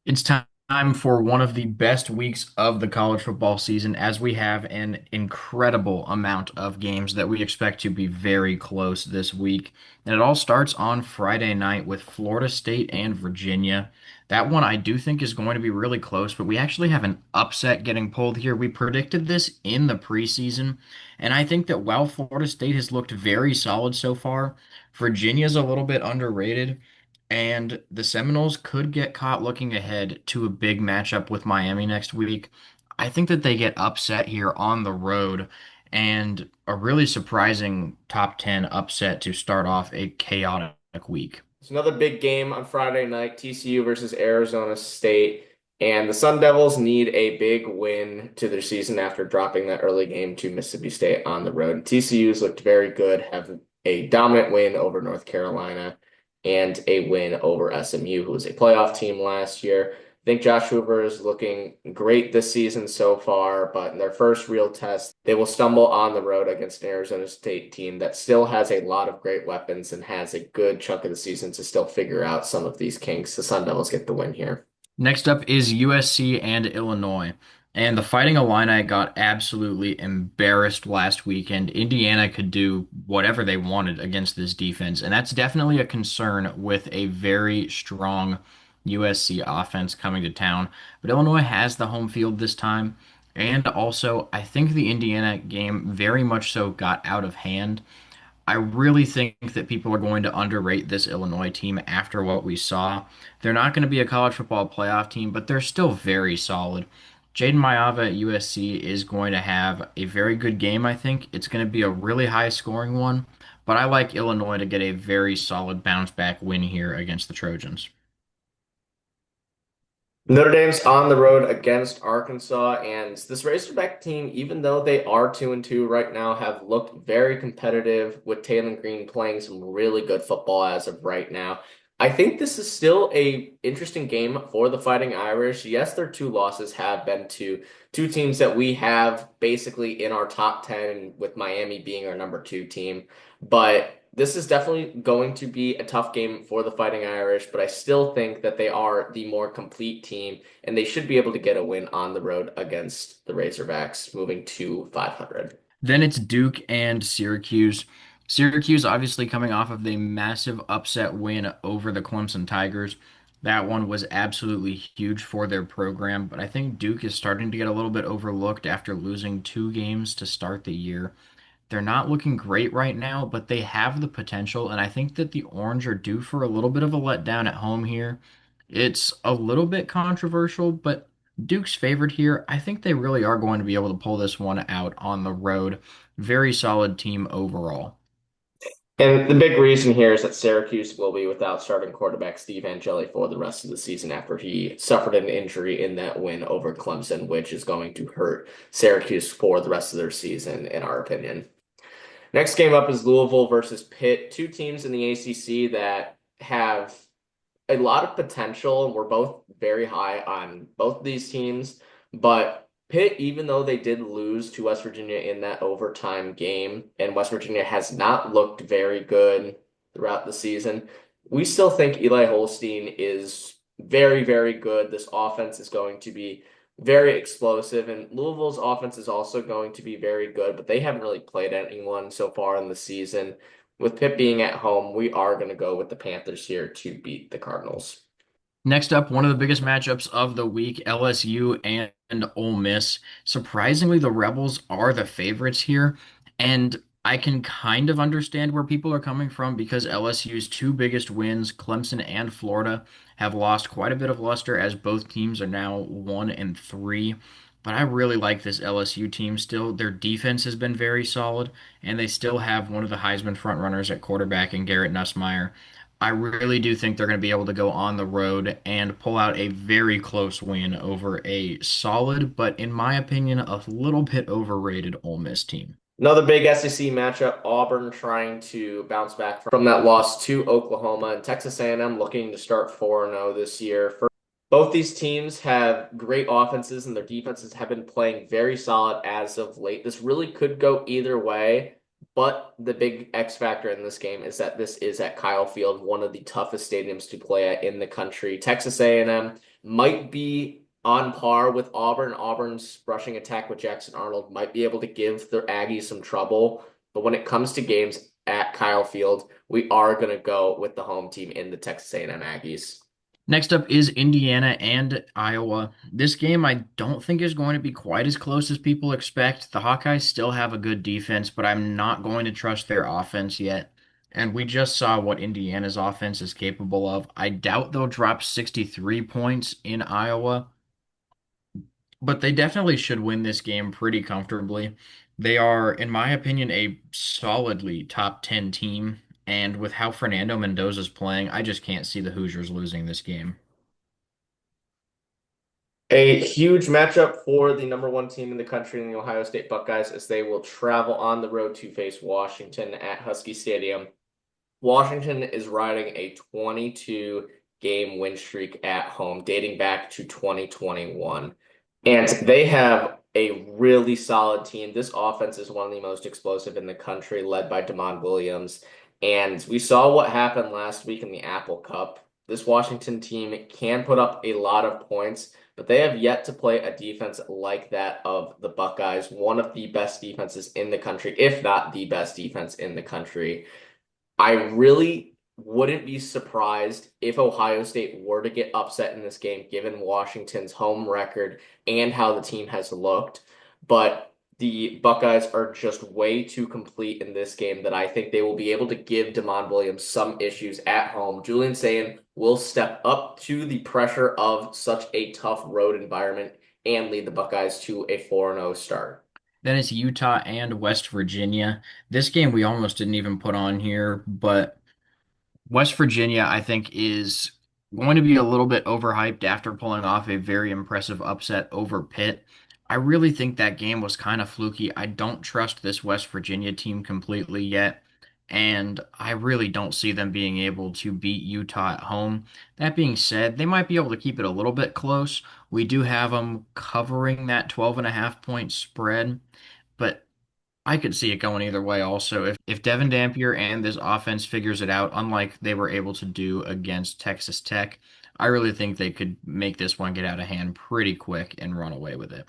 It's time for one of the best weeks of the college football season as we have an incredible amount of games that we expect to be very close this week. And it all starts on Friday night with Florida State and Virginia. That one I do think is going to be really close, but we actually have an upset getting pulled here. We predicted this in the preseason, and I think that while Florida State has looked very solid so far, Virginia's a little bit underrated. And the Seminoles could get caught looking ahead to a big matchup with Miami next week. I think that they get upset here on the road and a really surprising top 10 upset to start off a chaotic week. It's another big game on Friday night, TCU versus Arizona State. And the Sun Devils need a big win to their season after dropping that early game to Mississippi State on the road. TCU's looked very good, have a dominant win over North Carolina and a win over SMU, who was a playoff team last year. I think Josh Hoover is looking great this season so far, but in their first real test, they will stumble on the road against an Arizona State team that still has a lot of great weapons and has a good chunk of the season to still figure out some of these kinks. The Sun Devils get the win here. Next up is USC and Illinois. And the Fighting Illini got absolutely embarrassed last weekend. Indiana could do whatever they wanted against this defense, and that's definitely a concern with a very strong USC offense coming to town. But Illinois has the home field this time, and also I think the Indiana game very much so got out of hand. I really think that people are going to underrate this Illinois team after what we saw. They're not going to be a college football playoff team, but they're still very solid. Jaden Maiava at USC is going to have a very good game, I think. It's going to be a really high scoring one, but I like Illinois to get a very solid bounce back win here against the Trojans. Notre Dame's on the road against Arkansas, and this Razorback team, even though they are 2-2 right now, have looked very competitive with Taylor Green playing some really good football as of right now. I think this is still a interesting game for the Fighting Irish. Yes, their two losses have been to two teams that we have basically in our top 10, with Miami being our number two team. But this is definitely going to be a tough game for the Fighting Irish, but I still think that they are the more complete team, and they should be able to get a win on the road against the Razorbacks, moving to 500. Then it's Duke and Syracuse. Syracuse obviously coming off of the massive upset win over the Clemson Tigers. That one was absolutely huge for their program, but I think Duke is starting to get a little bit overlooked after losing two games to start the year. They're not looking great right now, but they have the potential, and I think that the Orange are due for a little bit of a letdown at home here. It's a little bit controversial, but Duke's favored here. I think they really are going to be able to pull this one out on the road. Very solid team overall. And the big reason here is that Syracuse will be without starting quarterback Steve Angeli for the rest of the season after he suffered an injury in that win over Clemson, which is going to hurt Syracuse for the rest of their season, in our opinion. Next game up is Louisville versus Pitt, two teams in the ACC that have a lot of potential, and we're both very high on both of these teams. But Pitt, even though they did lose to West Virginia in that overtime game, and West Virginia has not looked very good throughout the season, we still think Eli Holstein is very, very good. This offense is going to be very explosive, and Louisville's offense is also going to be very good, but they haven't really played anyone so far in the season. With Pitt being at home, we are going to go with the Panthers here to beat the Cardinals. Next up, one of the biggest matchups of the week, LSU and Ole Miss. Surprisingly, the Rebels are the favorites here, and I can kind of understand where people are coming from because LSU's two biggest wins, Clemson and Florida, have lost quite a bit of luster as both teams are now 1-3. But I really like this LSU team still. Their defense has been very solid, and they still have one of the Heisman frontrunners at quarterback in Garrett Nussmeier. I really do think they're going to be able to go on the road and pull out a very close win over a solid, but in my opinion, a little bit overrated Ole Miss team. Another big SEC matchup, Auburn trying to bounce back from that loss to Oklahoma, and Texas A&M looking to start 4-0 this year. Both these teams have great offenses, and their defenses have been playing very solid as of late. This really could go either way, but the big X factor in this game is that this is at Kyle Field, one of the toughest stadiums to play at in the country. Texas A&M might be on par with Auburn. Auburn's rushing attack with Jackson Arnold might be able to give the Aggies some trouble. But when it comes to games at Kyle Field, we are going to go with the home team in the Texas A&M Aggies. Next up is Indiana and Iowa. This game I don't think is going to be quite as close as people expect. The Hawkeyes still have a good defense, but I'm not going to trust their offense yet. And we just saw what Indiana's offense is capable of. I doubt they'll drop 63 points in Iowa, but they definitely should win this game pretty comfortably. They are, in my opinion, a solidly top 10 team. And with how Fernando Mendoza's playing, I just can't see the Hoosiers losing this game. A huge matchup for the number one team in the country in the Ohio State Buckeyes as they will travel on the road to face Washington at Husky Stadium. Washington is riding a 22 game win streak at home dating back to 2021. And they have a really solid team. This offense is one of the most explosive in the country, led by Damon Williams. And we saw what happened last week in the Apple Cup. This Washington team can put up a lot of points, but they have yet to play a defense like that of the Buckeyes, one of the best defenses in the country, if not the best defense in the country. I really wouldn't be surprised if Ohio State were to get upset in this game, given Washington's home record and how the team has looked. But the Buckeyes are just way too complete in this game that I think they will be able to give Damon Williams some issues at home. Julian Sayin will step up to the pressure of such a tough road environment and lead the Buckeyes to a 4-0 start. Then it's Utah and West Virginia. This game we almost didn't even put on here, but West Virginia, I think, is going to be a little bit overhyped after pulling off a very impressive upset over Pitt. I really think that game was kind of fluky. I don't trust this West Virginia team completely yet, and I really don't see them being able to beat Utah at home. That being said, they might be able to keep it a little bit close. We do have them covering that 12.5 point spread, but I could see it going either way also. If Devin Dampier and this offense figures it out, unlike they were able to do against Texas Tech, I really think they could make this one get out of hand pretty quick and run away with it.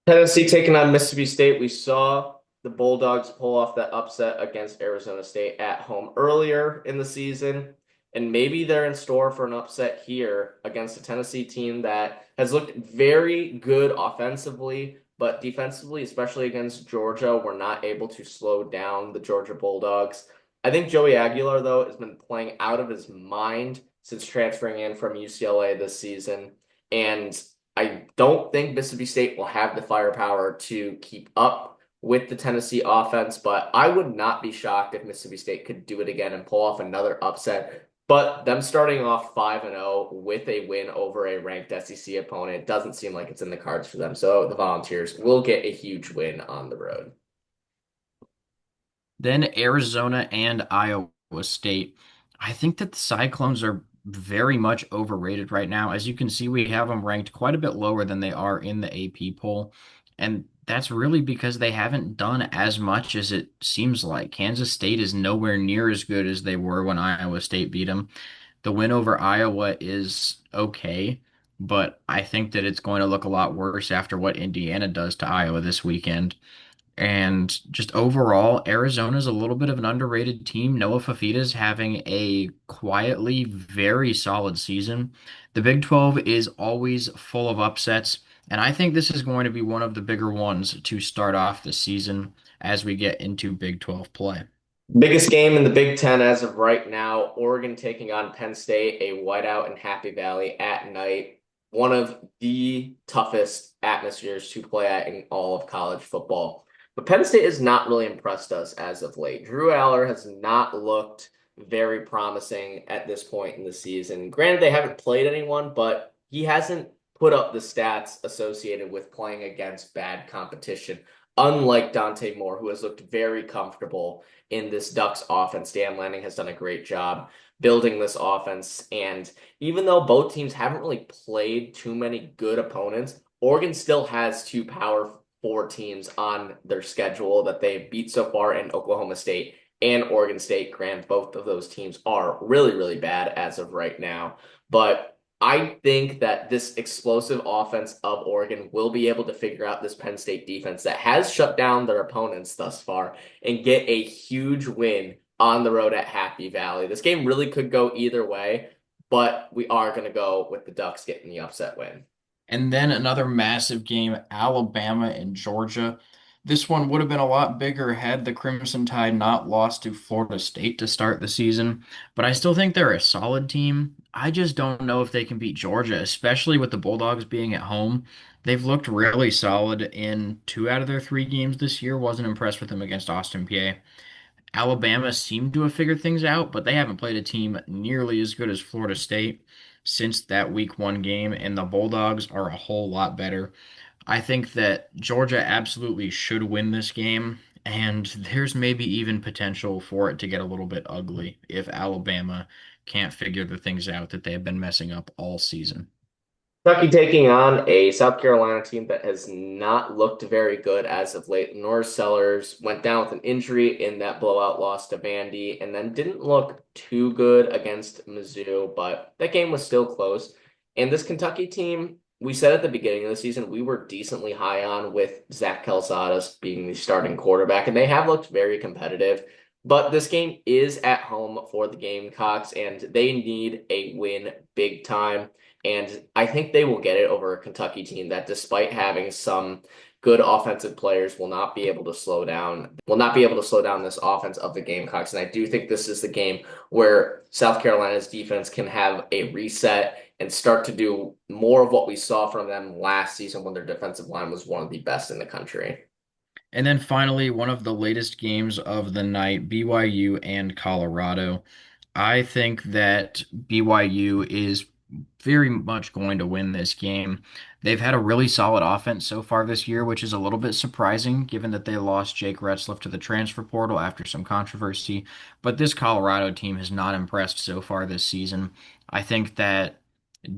Tennessee taking on Mississippi State. We saw the Bulldogs pull off that upset against Arizona State at home earlier in the season. And maybe they're in store for an upset here against a Tennessee team that has looked very good offensively, but defensively, especially against Georgia, were not able to slow down the Georgia Bulldogs. I think Joey Aguilar, though, has been playing out of his mind since transferring in from UCLA this season. And I don't think Mississippi State will have the firepower to keep up with the Tennessee offense, but I would not be shocked if Mississippi State could do it again and pull off another upset. But them starting off 5-0 with a win over a ranked SEC opponent doesn't seem like it's in the cards for them. So the Volunteers will get a huge win on the road. Then Arizona and Iowa State. I think that the Cyclones are very much overrated right now. As you can see, we have them ranked quite a bit lower than they are in the AP poll. And that's really because they haven't done as much as it seems like. Kansas State is nowhere near as good as they were when Iowa State beat them. The win over Iowa is okay, but I think that it's going to look a lot worse after what Indiana does to Iowa this weekend. And just overall, Arizona's a little bit of an underrated team. Noah Fafita's having a quietly very solid season. The Big 12 is always full of upsets, and I think this is going to be one of the bigger ones to start off the season as we get into Big 12 play. Biggest game in the Big Ten as of right now, Oregon taking on Penn State, a whiteout in Happy Valley at night. One of the toughest atmospheres to play at in all of college football. But Penn State has not really impressed us as of late. Drew Aller has not looked very promising at this point in the season. Granted, they haven't played anyone, but he hasn't put up the stats associated with playing against bad competition, unlike Dante Moore, who has looked very comfortable in this Ducks offense. Dan Lanning has done a great job building this offense. And even though both teams haven't really played too many good opponents, Oregon still has two Power Four teams on their schedule that they've beat so far in Oklahoma State and Oregon State. Grant, both of those teams are really, really bad as of right now. But I think that this explosive offense of Oregon will be able to figure out this Penn State defense that has shut down their opponents thus far and get a huge win on the road at Happy Valley. This game really could go either way, but we are going to go with the Ducks getting the upset win. And then another massive game, Alabama and Georgia. This one would have been a lot bigger had the Crimson Tide not lost to Florida State to start the season, but I still think they're a solid team. I just don't know if they can beat Georgia, especially with the Bulldogs being at home. They've looked really solid in 2 out of their 3 games this year. Wasn't impressed with them against Austin Peay. Alabama seemed to have figured things out, but they haven't played a team nearly as good as Florida State since that week 1 game, and the Bulldogs are a whole lot better. I think that Georgia absolutely should win this game, and there's maybe even potential for it to get a little bit ugly if Alabama can't figure the things out that they have been messing up all season. Kentucky taking on a South Carolina team that has not looked very good as of late. Norris Sellers went down with an injury in that blowout loss to Vandy and then didn't look too good against Mizzou, but that game was still close. And this Kentucky team, we said at the beginning of the season, we were decently high on with Zach Calzadas being the starting quarterback, and they have looked very competitive. But this game is at home for the Gamecocks, and they need a win big time. And I think they will get it over a Kentucky team that, despite having some good offensive players, will not be able to slow down this offense of the Gamecocks. And I do think this is the game where South Carolina's defense can have a reset and start to do more of what we saw from them last season when their defensive line was one of the best in the country. And then finally, one of the latest games of the night, BYU and Colorado. I think that BYU is very much going to win this game. They've had a really solid offense so far this year, which is a little bit surprising given that they lost Jake Retzlaff to the transfer portal after some controversy. But this Colorado team has not impressed so far this season. I think that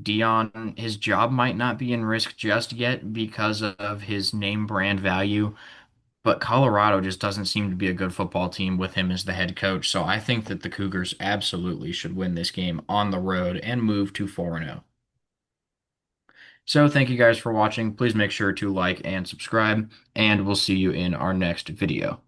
Dion, his job might not be in risk just yet because of his name brand value. But Colorado just doesn't seem to be a good football team with him as the head coach. So I think that the Cougars absolutely should win this game on the road and move to 4-0. So thank you guys for watching. Please make sure to like and subscribe, and we'll see you in our next video.